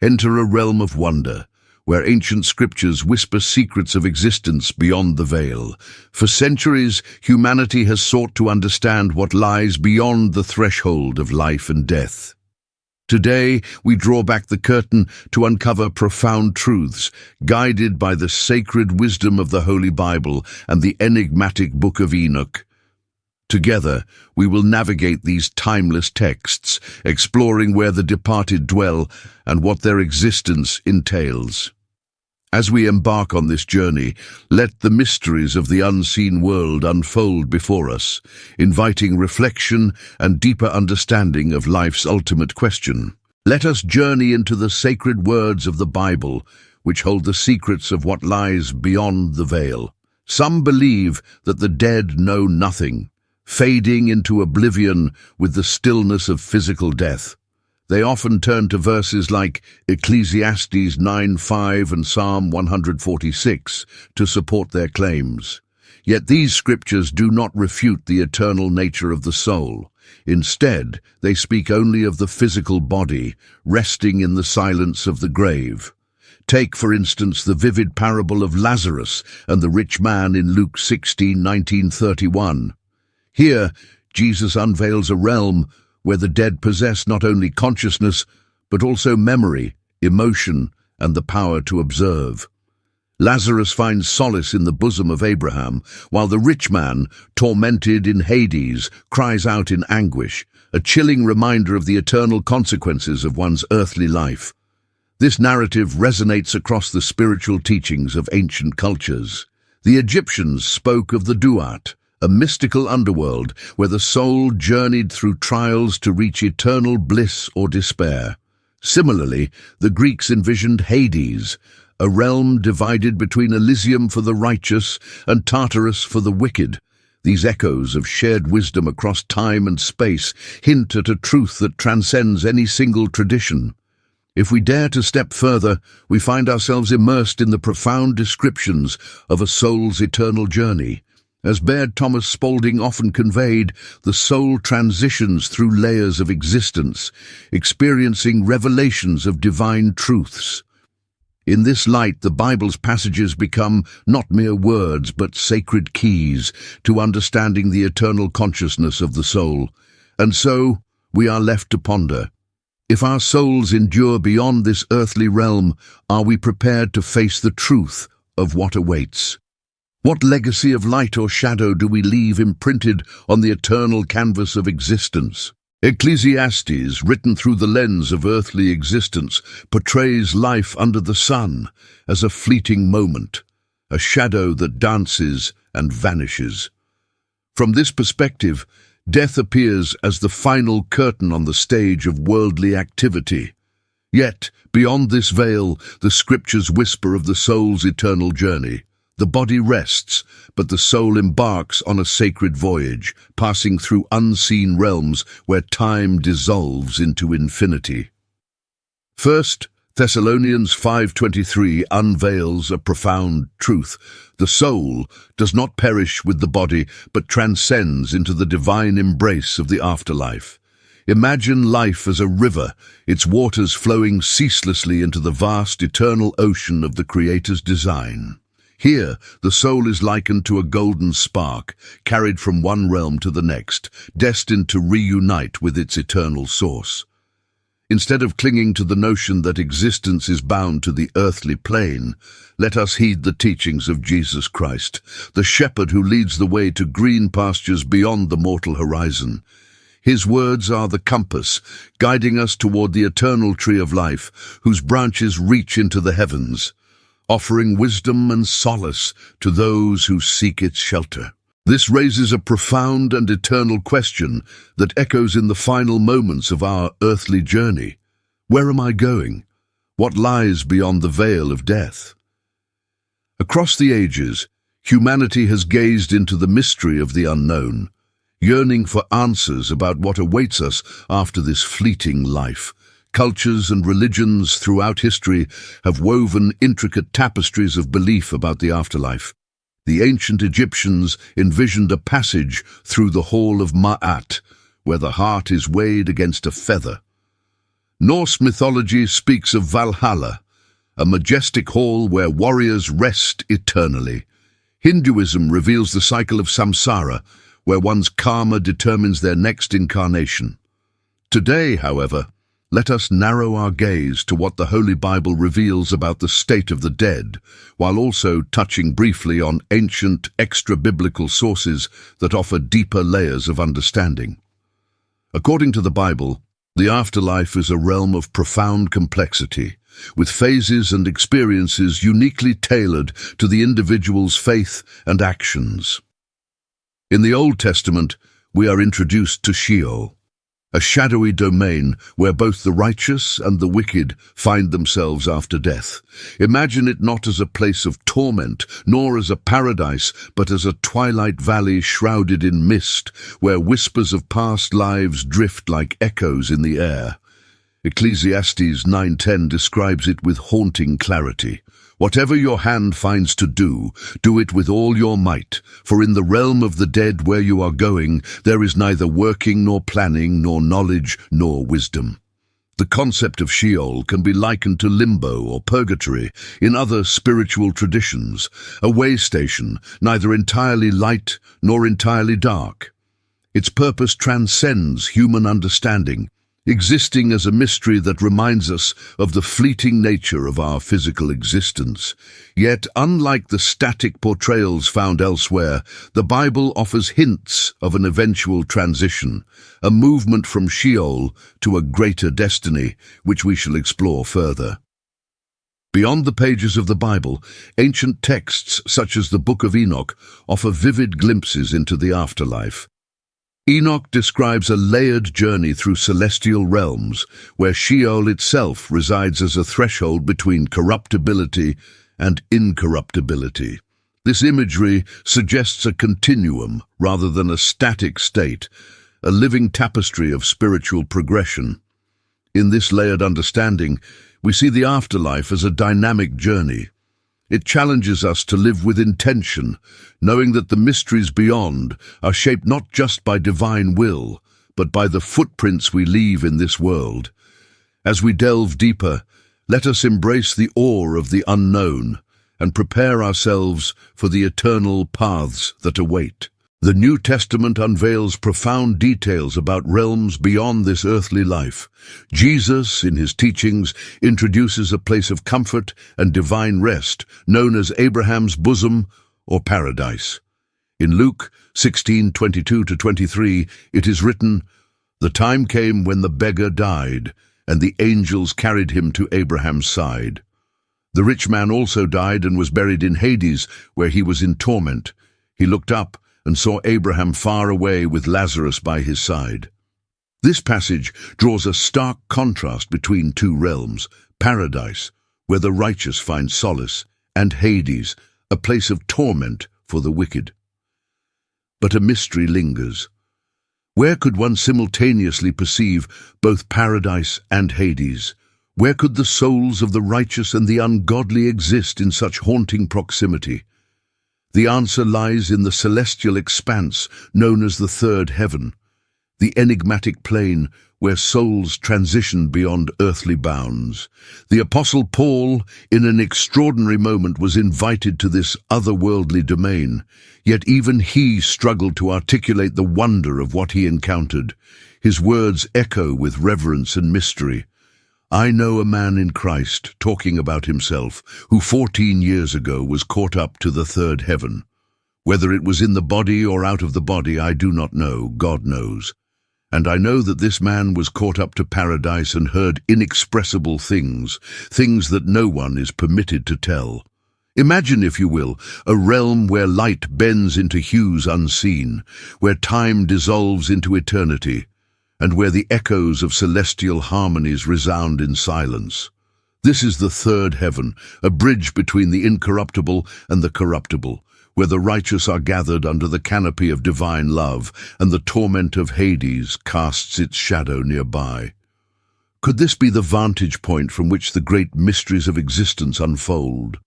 Enter a realm of wonder, where ancient scriptures whisper secrets of existence beyond the veil. For centuries, humanity has sought to understand what lies beyond the threshold of life and death. Today, we draw back the curtain to uncover profound truths, guided by the sacred wisdom of the Holy Bible and the enigmatic Book of Enoch. Together, we will navigate these timeless texts, exploring where the departed dwell and what their existence entails. As we embark on this journey, let the mysteries of the unseen world unfold before us, inviting reflection and deeper understanding of life's ultimate question. Let us journey into the sacred words of the Bible, which hold the secrets of what lies beyond the veil. Some believe that the dead know nothing, fading into oblivion with the stillness of physical death. They often turn to verses like Ecclesiastes 9:5 and Psalm 146 to support their claims. Yet these scriptures do not refute the eternal nature of the soul. Instead, they speak only of the physical body, resting in the silence of the grave. Take, for instance, the vivid parable of Lazarus and the rich man in Luke 16:19-31. Here, Jesus unveils a realm where the dead possess not only consciousness, but also memory, emotion, and the power to observe. Lazarus finds solace in the bosom of Abraham, while the rich man, tormented in Hades, cries out in anguish, a chilling reminder of the eternal consequences of one's earthly life. This narrative resonates across the spiritual teachings of ancient cultures. The Egyptians spoke of the Duat, a mystical underworld where the soul journeyed through trials to reach eternal bliss or despair. Similarly, the Greeks envisioned Hades, a realm divided between Elysium for the righteous and Tartarus for the wicked. These echoes of shared wisdom across time and space hint at a truth that transcends any single tradition. If we dare to step further, we find ourselves immersed in the profound descriptions of a soul's eternal journey. As Baird Thomas Spalding often conveyed, the soul transitions through layers of existence, experiencing revelations of divine truths. In this light, the Bible's passages become not mere words, but sacred keys to understanding the eternal consciousness of the soul. And so, we are left to ponder. If our souls endure beyond this earthly realm, are we prepared to face the truth of what awaits? What legacy of light or shadow do we leave imprinted on the eternal canvas of existence? Ecclesiastes, written through the lens of earthly existence, portrays life under the sun as a fleeting moment, a shadow that dances and vanishes. From this perspective, death appears as the final curtain on the stage of worldly activity. Yet, beyond this veil, the scriptures whisper of the soul's eternal journey. The body rests, but the soul embarks on a sacred voyage, passing through unseen realms where time dissolves into infinity. 1 Thessalonians 5:23 unveils a profound truth. The soul does not perish with the body, but transcends into the divine embrace of the afterlife. Imagine life as a river, its waters flowing ceaselessly into the vast eternal ocean of the Creator's design. Here, the soul is likened to a golden spark, carried from one realm to the next, destined to reunite with its eternal source. Instead of clinging to the notion that existence is bound to the earthly plane, let us heed the teachings of Jesus Christ, the shepherd who leads the way to green pastures beyond the mortal horizon. His words are the compass, guiding us toward the eternal tree of life, whose branches reach into the heavens, offering wisdom and solace to those who seek its shelter. This raises a profound and eternal question that echoes in the final moments of our earthly journey. Where am I going? What lies beyond the veil of death? Across the ages, humanity has gazed into the mystery of the unknown, yearning for answers about what awaits us after this fleeting life. Cultures and religions throughout history have woven intricate tapestries of belief about the afterlife. The ancient Egyptians envisioned a passage through the hall of Ma'at, where the heart is weighed against a feather. Norse mythology speaks of Valhalla, a majestic hall where warriors rest eternally. Hinduism reveals the cycle of samsara, where one's karma determines their next incarnation. Today, however, let us narrow our gaze to what the Holy Bible reveals about the state of the dead, while also touching briefly on ancient, extra-biblical sources that offer deeper layers of understanding. According to the Bible, the afterlife is a realm of profound complexity, with phases and experiences uniquely tailored to the individual's faith and actions. In the Old Testament, we are introduced to Sheol, a shadowy domain where both the righteous and the wicked find themselves after death. Imagine it not as a place of torment, nor as a paradise, but as a twilight valley shrouded in mist, where whispers of past lives drift like echoes in the air. Ecclesiastes 9:10 describes it with haunting clarity. Whatever your hand finds to do, do it with all your might, for in the realm of the dead where you are going, there is neither working nor planning, nor knowledge nor wisdom. The concept of Sheol can be likened to limbo or purgatory in other spiritual traditions, a way station, neither entirely light nor entirely dark. Its purpose transcends human understanding, existing as a mystery that reminds us of the fleeting nature of our physical existence. Yet, unlike the static portrayals found elsewhere, the Bible offers hints of an eventual transition, a movement from Sheol to a greater destiny, which we shall explore further. Beyond the pages of the Bible, ancient texts such as the Book of Enoch offer vivid glimpses into the afterlife. Enoch describes a layered journey through celestial realms, where Sheol itself resides as a threshold between corruptibility and incorruptibility. This imagery suggests a continuum rather than a static state, a living tapestry of spiritual progression. In this layered understanding, we see the afterlife as a dynamic journey. It challenges us to live with intention, knowing that the mysteries beyond are shaped not just by divine will, but by the footprints we leave in this world. As we delve deeper, let us embrace the awe of the unknown and prepare ourselves for the eternal paths that await. The New Testament unveils profound details about realms beyond this earthly life. Jesus, in his teachings, introduces a place of comfort and divine rest, known as Abraham's bosom or paradise. In Luke 16:22-23, it is written, "The time came when the beggar died, and the angels carried him to Abraham's side. The rich man also died and was buried in Hades, where he was in torment. He looked up and saw Abraham far away with Lazarus by his side." This passage draws a stark contrast between two realms: paradise, where the righteous find solace, and Hades, a place of torment for the wicked. But a mystery lingers. Where could one simultaneously perceive both paradise and Hades? Where could the souls of the righteous and the ungodly exist in such haunting proximity? The answer lies in the celestial expanse known as the third heaven, the enigmatic plane where souls transition beyond earthly bounds. The Apostle Paul, in an extraordinary moment, was invited to this otherworldly domain, yet even he struggled to articulate the wonder of what he encountered. His words echo with reverence and mystery. "I know a man in Christ," talking about himself, "who 14 years ago was caught up to the third heaven. Whether it was in the body or out of the body, I do not know, God knows. And I know that this man was caught up to paradise and heard inexpressible things, things that no one is permitted to tell." Imagine, if you will, a realm where light bends into hues unseen, where time dissolves into eternity, and where the echoes of celestial harmonies resound in silence. This is the third heaven, a bridge between the incorruptible and the corruptible, where the righteous are gathered under the canopy of divine love, and the torment of Hades casts its shadow nearby. Could this be the vantage point from which the great mysteries of existence unfold?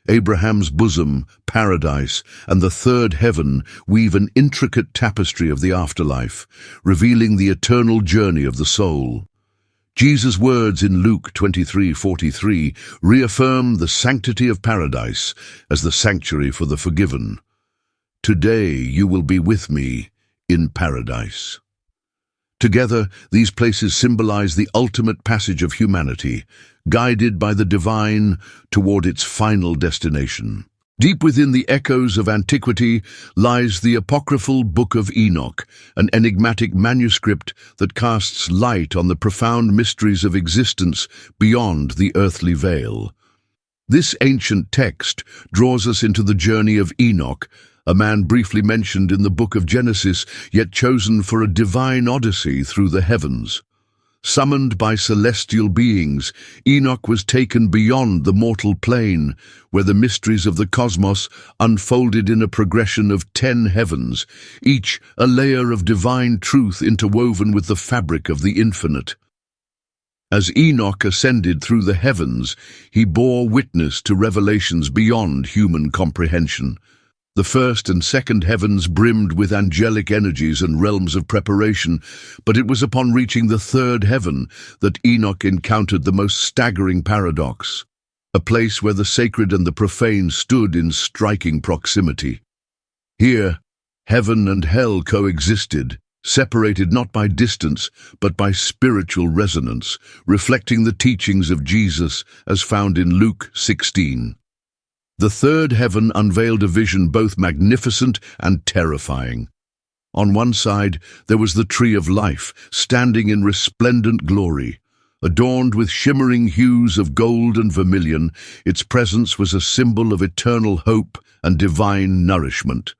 Abraham's bosom, paradise, and the third heaven weave an intricate tapestry of the afterlife, revealing the eternal journey of the soul. Jesus' words in Luke 23:43 reaffirm the sanctity of paradise as the sanctuary for the forgiven. Today you will be with me in paradise. Together, these places symbolize the ultimate passage of humanity, guided by the divine toward its final destination. Deep within the echoes of antiquity lies the apocryphal Book of Enoch, an enigmatic manuscript that casts light on the profound mysteries of existence beyond the earthly veil. This ancient text draws us into the journey of Enoch, a man briefly mentioned in the book of Genesis, yet chosen for a divine odyssey through the heavens. Summoned by celestial beings, Enoch was taken beyond the mortal plane, where the mysteries of the cosmos unfolded in a progression of 10 heavens, each a layer of divine truth interwoven with the fabric of the infinite. As Enoch ascended through the heavens, he bore witness to revelations beyond human comprehension. The first and second heavens brimmed with angelic energies and realms of preparation, but it was upon reaching the third heaven that Enoch encountered the most staggering paradox, a place where the sacred and the profane stood in striking proximity. Here, heaven and hell coexisted, separated not by distance, but by spiritual resonance, reflecting the teachings of Jesus as found in Luke 16. The third heaven unveiled a vision both magnificent and terrifying. On one side, there was the tree of life, standing in resplendent glory. Adorned with shimmering hues of gold and vermilion, its presence was a symbol of eternal hope and divine nourishment.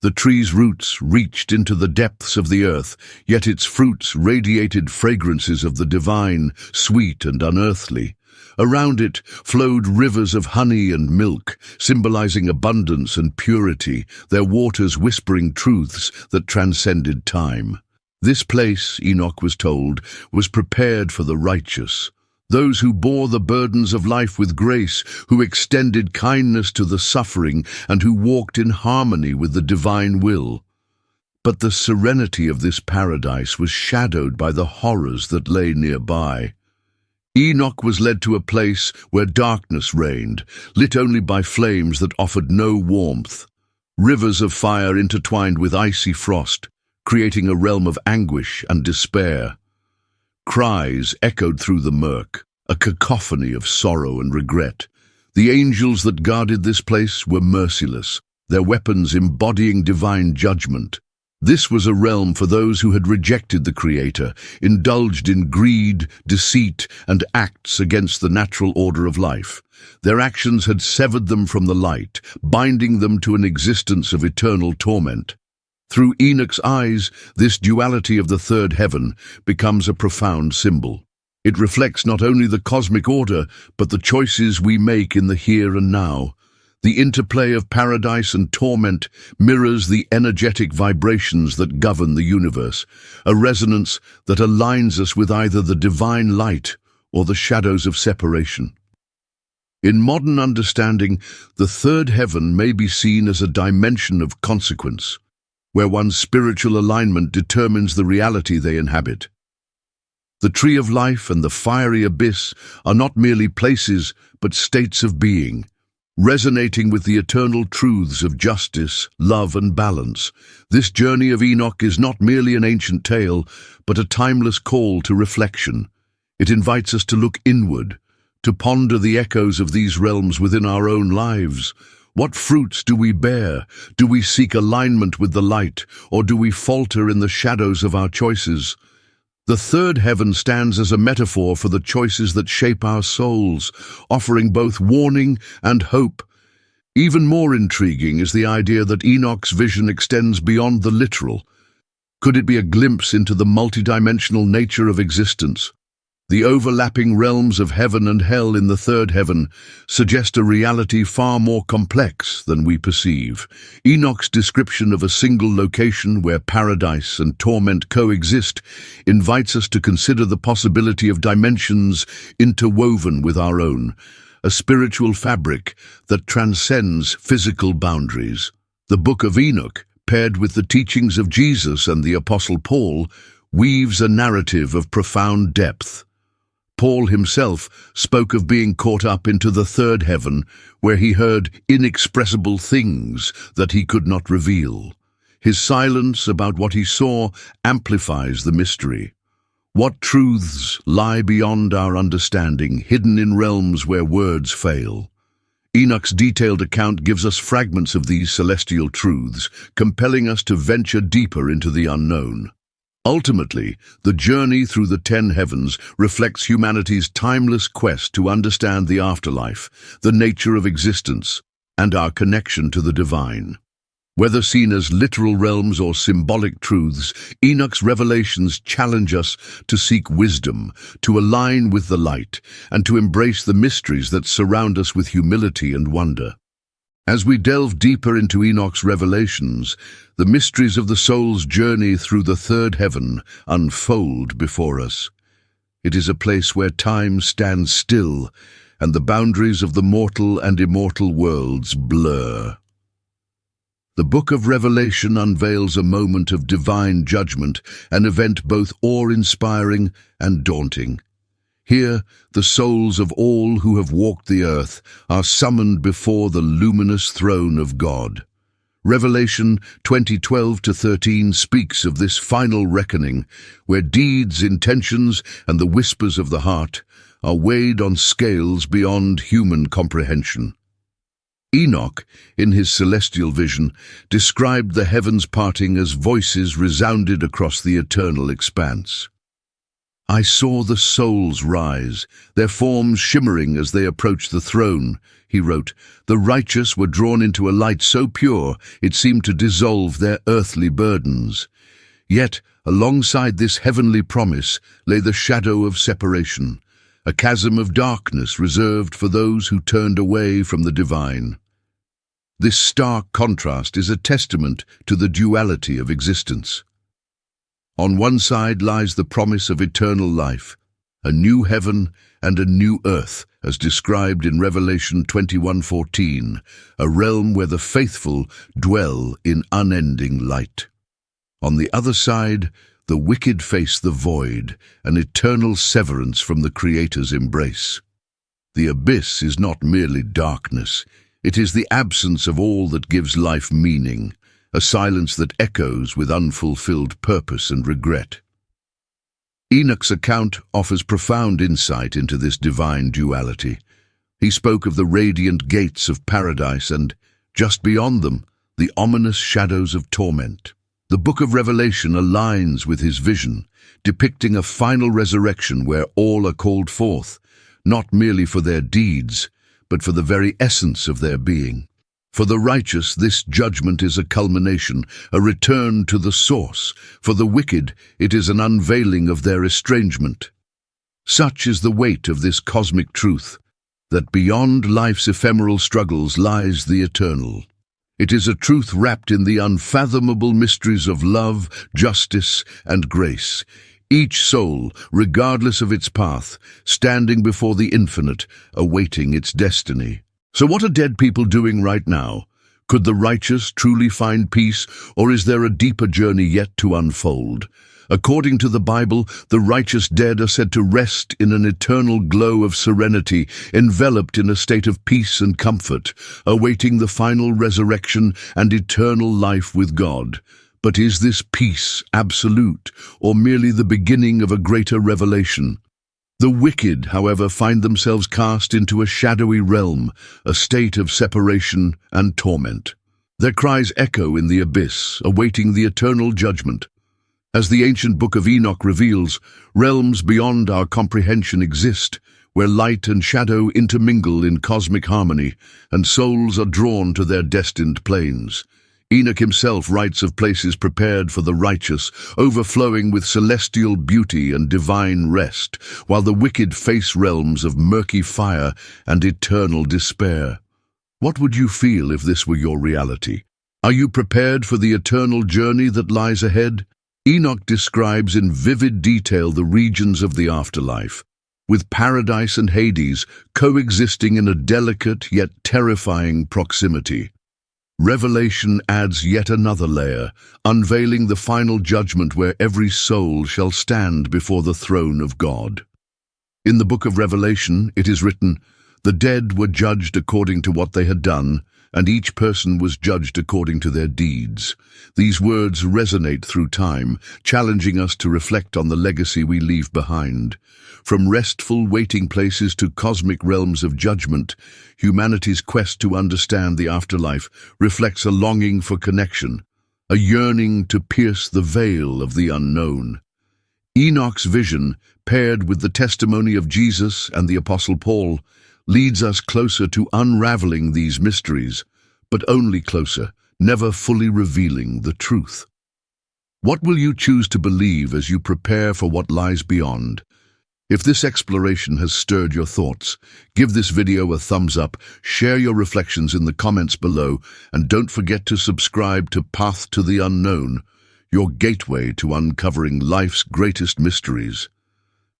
The tree's roots reached into the depths of the earth, yet its fruits radiated fragrances of the divine, sweet and unearthly. Around it flowed rivers of honey and milk, symbolizing abundance and purity, their waters whispering truths that transcended time. This place, Enoch was told, was prepared for the righteous, those who bore the burdens of life with grace, who extended kindness to the suffering, and who walked in harmony with the divine will. But the serenity of this paradise was shadowed by the horrors that lay nearby. Enoch was led to a place where darkness reigned, lit only by flames that offered no warmth. Rivers of fire intertwined with icy frost, creating a realm of anguish and despair. Cries echoed through the murk, a cacophony of sorrow and regret. The angels that guarded this place were merciless, their weapons embodying divine judgment. This was a realm for those who had rejected the Creator, indulged in greed, deceit, and acts against the natural order of life. Their actions had severed them from the light, binding them to an existence of eternal torment. Through Enoch's eyes, this duality of the third heaven becomes a profound symbol. It reflects not only the cosmic order, but the choices we make in the here and now. The interplay of paradise and torment mirrors the energetic vibrations that govern the universe, a resonance that aligns us with either the divine light or the shadows of separation. In modern understanding, the third heaven may be seen as a dimension of consequence, where one's spiritual alignment determines the reality they inhabit. The tree of life and the fiery abyss are not merely places, but states of being, resonating with the eternal truths of justice, love, and balance. This journey of Enoch is not merely an ancient tale, but a timeless call to reflection. It invites us to look inward, to ponder the echoes of these realms within our own lives. What fruits do we bear? Do we seek alignment with the light, or do we falter in the shadows of our choices? The third heaven stands as a metaphor for the choices that shape our souls, offering both warning and hope. Even more intriguing is the idea that Enoch's vision extends beyond the literal. Could it be a glimpse into the multidimensional nature of existence? The overlapping realms of heaven and hell in the third heaven suggest a reality far more complex than we perceive. Enoch's description of a single location where paradise and torment coexist invites us to consider the possibility of dimensions interwoven with our own, a spiritual fabric that transcends physical boundaries. The Book of Enoch, paired with the teachings of Jesus and the Apostle Paul, weaves a narrative of profound depth. Paul himself spoke of being caught up into the third heaven, where he heard inexpressible things that he could not reveal. His silence about what he saw amplifies the mystery. What truths lie beyond our understanding, hidden in realms where words fail? Enoch's detailed account gives us fragments of these celestial truths, compelling us to venture deeper into the unknown. Ultimately, the journey through the 10 heavens reflects humanity's timeless quest to understand the afterlife, the nature of existence, and our connection to the divine. Whether seen as literal realms or symbolic truths, Enoch's revelations challenge us to seek wisdom, to align with the light, and to embrace the mysteries that surround us with humility and wonder. As we delve deeper into Enoch's revelations, the mysteries of the soul's journey through the third heaven unfold before us. It is a place where time stands still, and the boundaries of the mortal and immortal worlds blur. The Book of Revelation unveils a moment of divine judgment, an event both awe-inspiring and daunting. Here, the souls of all who have walked the earth are summoned before the luminous throne of God. Revelation 20:12-13 speaks of this final reckoning, where deeds, intentions, and the whispers of the heart are weighed on scales beyond human comprehension. Enoch, in his celestial vision, described the heavens parting as voices resounded across the eternal expanse. "I saw the souls rise, their forms shimmering as they approached the throne," he wrote. "The righteous were drawn into a light so pure it seemed to dissolve their earthly burdens. Yet, alongside this heavenly promise lay the shadow of separation, a chasm of darkness reserved for those who turned away from the divine." This stark contrast is a testament to the duality of existence. On one side lies the promise of eternal life, a new heaven and a new earth, as described in Revelation 21:14, a realm where the faithful dwell in unending light. On the other side, the wicked face the void, an eternal severance from the Creator's embrace. The abyss is not merely darkness, it is the absence of all that gives life meaning, a silence that echoes with unfulfilled purpose and regret. Enoch's account offers profound insight into this divine duality. He spoke of the radiant gates of paradise and, just beyond them, the ominous shadows of torment. The Book of Revelation aligns with his vision, depicting a final resurrection where all are called forth, not merely for their deeds, but for the very essence of their being. For the righteous, this judgment is a culmination, a return to the source. For the wicked, it is an unveiling of their estrangement. Such is the weight of this cosmic truth, that beyond life's ephemeral struggles lies the eternal. It is a truth wrapped in the unfathomable mysteries of love, justice, and grace. Each soul, regardless of its path, standing before the infinite, awaiting its destiny. So what are dead people doing right now? Could the righteous truly find peace, or is there a deeper journey yet to unfold? According to the Bible, the righteous dead are said to rest in an eternal glow of serenity, enveloped in a state of peace and comfort, awaiting the final resurrection and eternal life with God. But is this peace absolute, or merely the beginning of a greater revelation? The wicked, however, find themselves cast into a shadowy realm, a state of separation and torment. Their cries echo in the abyss, awaiting the eternal judgment. As the ancient Book of Enoch reveals, realms beyond our comprehension exist, where light and shadow intermingle in cosmic harmony, and souls are drawn to their destined planes. Enoch himself writes of places prepared for the righteous, overflowing with celestial beauty and divine rest, while the wicked face realms of murky fire and eternal despair. What would you feel if this were your reality? Are you prepared for the eternal journey that lies ahead? Enoch describes in vivid detail the regions of the afterlife, with paradise and Hades coexisting in a delicate yet terrifying proximity. Revelation adds yet another layer, unveiling the final judgment where every soul shall stand before the throne of God. In the book of Revelation, it is written, "The dead were judged according to what they had done, and each person was judged according to their deeds." These words resonate through time, challenging us to reflect on the legacy we leave behind. From restful waiting places to cosmic realms of judgment, humanity's quest to understand the afterlife reflects a longing for connection, a yearning to pierce the veil of the unknown. Enoch's vision, paired with the testimony of Jesus and the Apostle Paul, leads us closer to unraveling these mysteries, but only closer, never fully revealing the truth. What will you choose to believe as you prepare for what lies beyond? If this exploration has stirred your thoughts, give this video a thumbs up, share your reflections in the comments below, and don't forget to subscribe to Path to the Unknown, your gateway to uncovering life's greatest mysteries.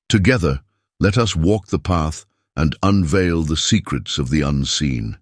Together, let us walk the path and unveil the secrets of the unseen.